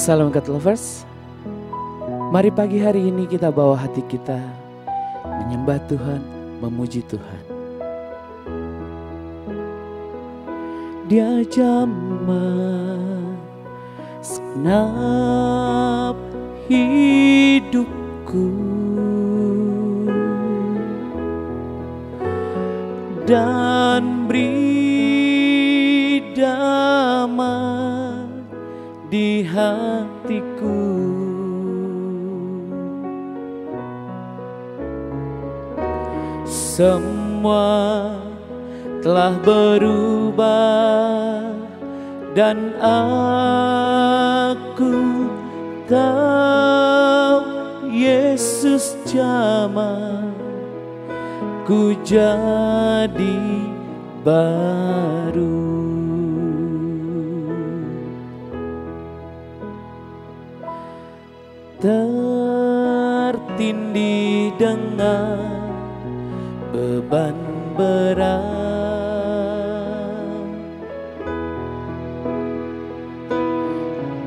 Salam God Lovers. Mari pagi hari ini kita bawa hati kita menyembah Tuhan, memuji Tuhan. Dia jamah segenap hidupku dan beri damai di hatiku. Semua telah berubah dan aku tahu Yesus jamah ku jadi baru. Tertindih dengan beban berat,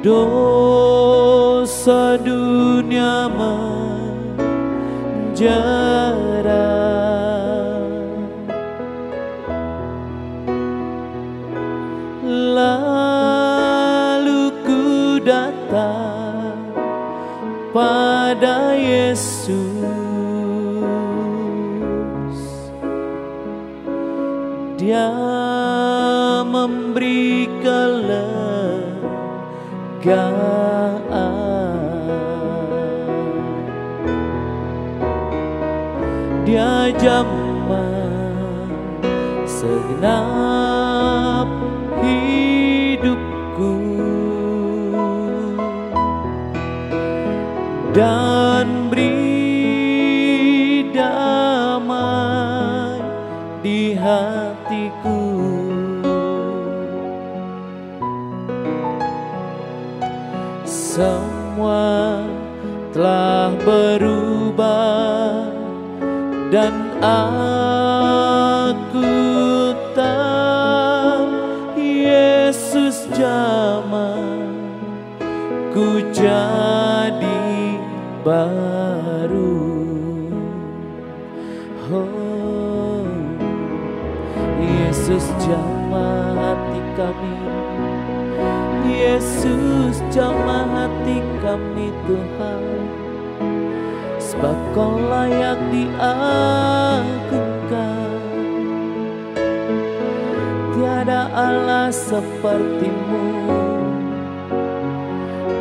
dosa dunia menjara, lalu ku datang pada Yesus. Dia memberi kelegaan. Dia jamah segenap hidupku dan beri damai di hatiku. Semua telah berubah dan aku tahu Yesus jamah ku jadi baru. Oh, Yesus jamah hati kami, Yesus jamah hati kami Tuhan, sebab Kau layak diagungkan. Tiada Allah seperti-Mu,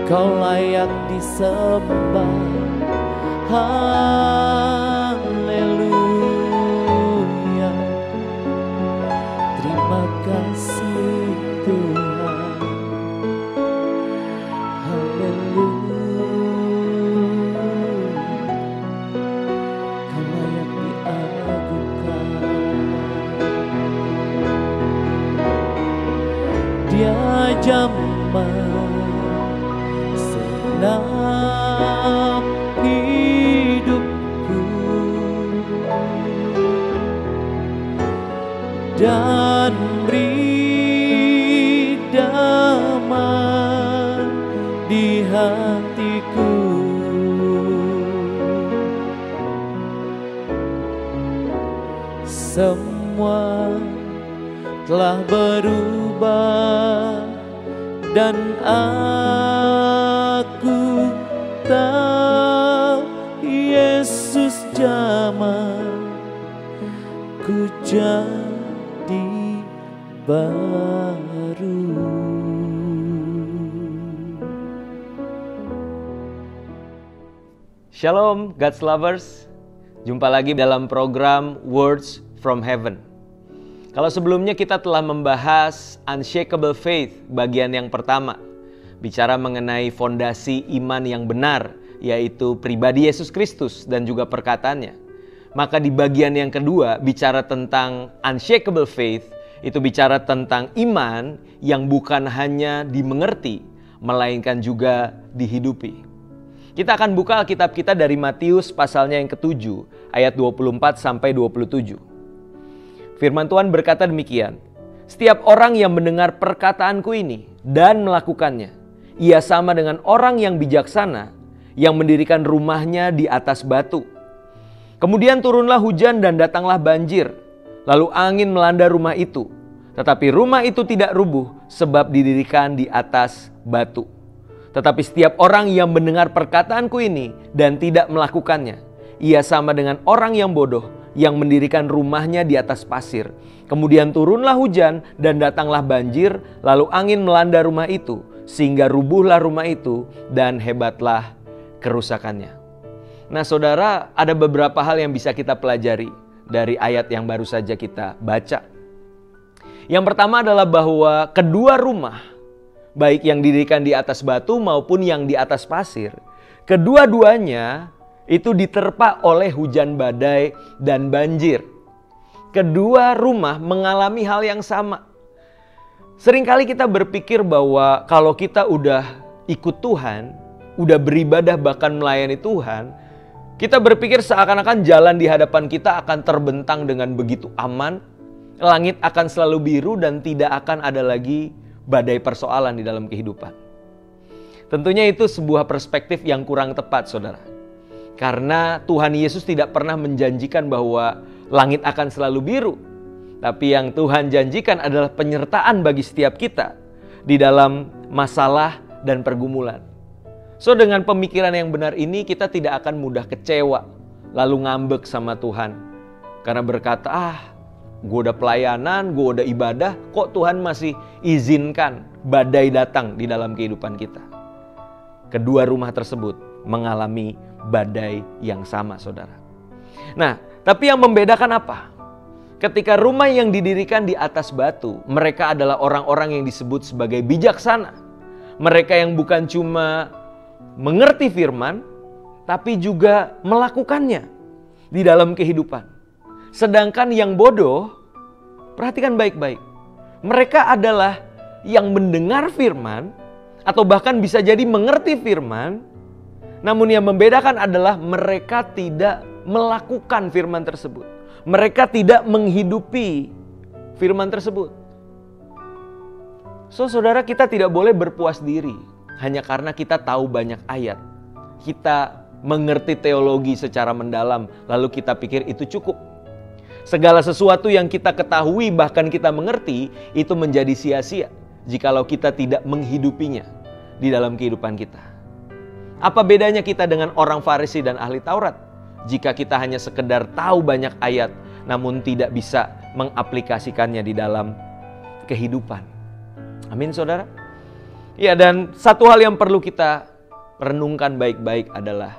Kau layak disembah. Haleluya, terima kasih Tuhan. Haleluya, Kau layak diagungkan. Dia jamah senang hidupku dan beri damai di hatiku. Semua telah berubah dan aku tahu Yesus jamah ku jadi baru. Shalom God's lovers, jumpa lagi dalam program Words from Heaven. Kalau sebelumnya kita telah membahas Unshakable Faith bagian yang pertama, bicara mengenai fondasi iman yang benar, yaitu pribadi Yesus Kristus dan juga perkataannya. Maka di bagian yang kedua, bicara tentang Unshakable Faith, itu bicara tentang iman yang bukan hanya dimengerti, melainkan juga dihidupi. Kita akan buka Alkitab kita dari Matius pasalnya yang ke-7, ayat 24 sampai 27. Firman Tuhan berkata demikian, "Setiap orang yang mendengar perkataanku ini dan melakukannya, ia sama dengan orang yang bijaksana yang mendirikan rumahnya di atas batu. Kemudian turunlah hujan dan datanglah banjir, lalu angin melanda rumah itu. Tetapi rumah itu tidak rubuh sebab didirikan di atas batu. Tetapi setiap orang yang mendengar perkataanku ini dan tidak melakukannya, ia sama dengan orang yang bodoh yang mendirikan rumahnya di atas pasir. Kemudian turunlah hujan dan datanglah banjir, lalu angin melanda rumah itu, sehingga rubuhlah rumah itu dan hebatlah kerusakannya." Nah saudara, ada beberapa hal yang bisa kita pelajari dari ayat yang baru saja kita baca. Yang pertama adalah bahwa kedua rumah, baik yang didirikan di atas batu maupun yang di atas pasir, kedua-duanya itu diterpa oleh hujan badai dan banjir. Kedua rumah mengalami hal yang sama. Seringkali kita berpikir bahwa kalau kita udah ikut Tuhan, udah beribadah bahkan melayani Tuhan, kita berpikir seakan-akan jalan di hadapan kita akan terbentang dengan begitu aman, langit akan selalu biru dan tidak akan ada lagi badai persoalan di dalam kehidupan. Tentunya itu sebuah perspektif yang kurang tepat, saudara. Karena Tuhan Yesus tidak pernah menjanjikan bahwa langit akan selalu biru. Tapi yang Tuhan janjikan adalah penyertaan bagi setiap kita di dalam masalah dan pergumulan. So dengan pemikiran yang benar ini kita tidak akan mudah kecewa lalu ngambek sama Tuhan. Karena berkata, gue udah pelayanan, gue udah ibadah, kok Tuhan masih izinkan badai datang di dalam kehidupan kita. Kedua rumah tersebut mengalami badai yang sama, saudara. Nah, tapi yang membedakan apa? Ketika rumah yang didirikan di atas batu, mereka adalah orang-orang yang disebut sebagai bijaksana. Mereka yang bukan cuma mengerti firman, tapi juga melakukannya di dalam kehidupan. Sedangkan yang bodoh, perhatikan baik-baik. Mereka adalah yang mendengar firman, atau bahkan bisa jadi mengerti firman, namun yang membedakan adalah mereka tidak melakukan firman tersebut. Mereka tidak menghidupi firman tersebut. So, saudara, kita tidak boleh berpuas diri hanya karena kita tahu banyak ayat. Kita mengerti teologi secara mendalam, lalu kita pikir itu cukup. Segala sesuatu yang kita ketahui bahkan kita mengerti itu menjadi sia-sia jikalau kita tidak menghidupinya di dalam kehidupan kita. Apa bedanya kita dengan orang Farisi dan ahli Taurat? Jika kita hanya sekedar tahu banyak ayat namun tidak bisa mengaplikasikannya di dalam kehidupan. Amin, saudara. Ya, dan satu hal yang perlu kita renungkan baik-baik adalah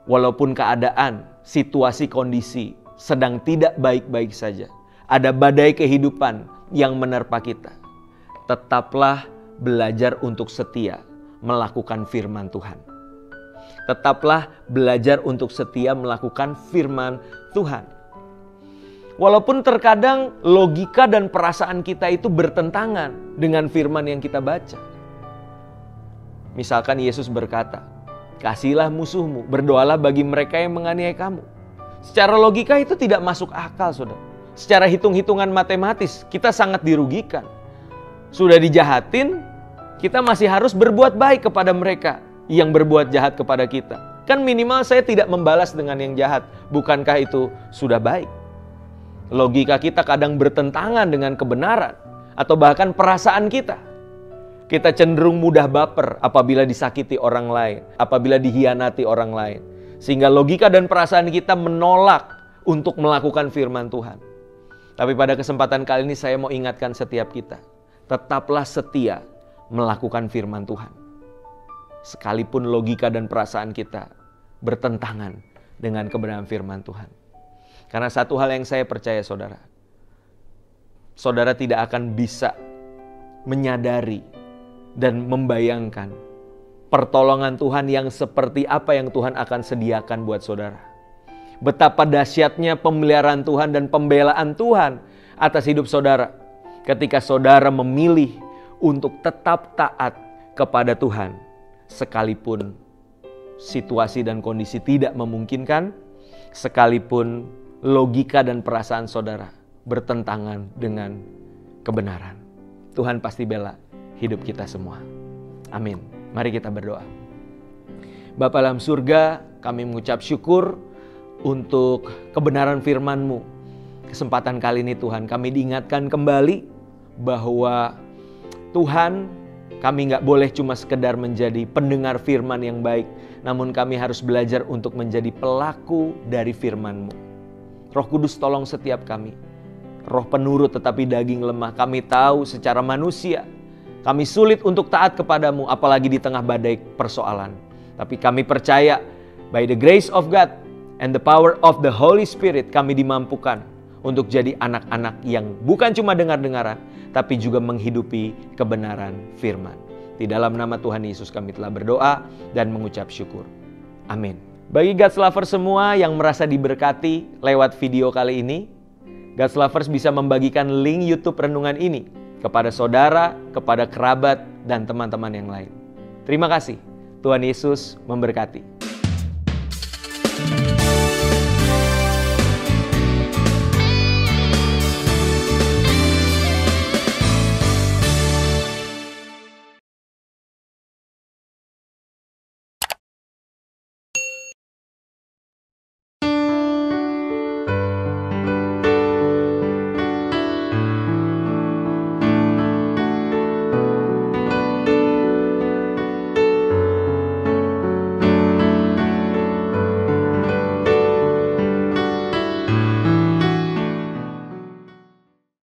walaupun keadaan, situasi, kondisi sedang tidak baik-baik saja, ada badai kehidupan yang menerpa kita, tetaplah belajar untuk setia melakukan firman Tuhan. Tetaplah belajar untuk setia melakukan firman Tuhan. Walaupun terkadang logika dan perasaan kita itu bertentangan dengan firman yang kita baca. Misalkan Yesus berkata, "Kasihilah musuhmu, berdoalah bagi mereka yang menganiaya kamu." Secara logika itu tidak masuk akal, saudara. Secara hitung-hitungan matematis, kita sangat dirugikan. Sudah dijahatin, kita masih harus berbuat baik kepada mereka yang berbuat jahat kepada kita. Kan minimal saya tidak membalas dengan yang jahat. Bukankah itu sudah baik? Logika kita kadang bertentangan dengan kebenaran atau bahkan perasaan kita. Kita cenderung mudah baper apabila disakiti orang lain, apabila dihianati orang lain. Sehingga logika dan perasaan kita menolak untuk melakukan firman Tuhan. Tapi pada kesempatan kali ini saya mau ingatkan setiap kita, tetaplah setia melakukan firman Tuhan. Sekalipun logika dan perasaan kita bertentangan dengan kebenaran firman Tuhan. Karena satu hal yang saya percaya, saudara. Saudara tidak akan bisa menyadari dan membayangkan pertolongan Tuhan yang seperti apa yang Tuhan akan sediakan buat saudara. Betapa dahsyatnya pemeliharaan Tuhan dan pembelaan Tuhan atas hidup saudara ketika saudara memilih untuk tetap taat kepada Tuhan sekalipun situasi dan kondisi tidak memungkinkan, sekalipun logika dan perasaan saudara bertentangan dengan kebenaran. Tuhan pasti bela hidup kita semua. Amin. Mari kita berdoa. Bapa dalam surga, kami mengucap syukur untuk kebenaran firman-Mu. Kesempatan kali ini Tuhan, kami diingatkan kembali bahwa Tuhan, kami nggak boleh cuma sekedar menjadi pendengar firman yang baik, namun kami harus belajar untuk menjadi pelaku dari firman-Mu. Roh Kudus tolong setiap kami. Roh penurut tetapi daging lemah. Kami tahu secara manusia kami sulit untuk taat kepadamu, apalagi di tengah badai persoalan. Tapi kami percaya by the grace of God and the power of the Holy Spirit, kami dimampukan untuk jadi anak-anak yang bukan cuma dengar-dengaran, tapi juga menghidupi kebenaran firman. Di dalam nama Tuhan Yesus kami telah berdoa dan mengucap syukur. Amin. Bagi God's Lovers semua yang merasa diberkati lewat video kali ini, God's Lovers bisa membagikan link YouTube renungan ini kepada saudara, kepada kerabat, dan teman-teman yang lain. Terima kasih. Tuhan Yesus memberkati.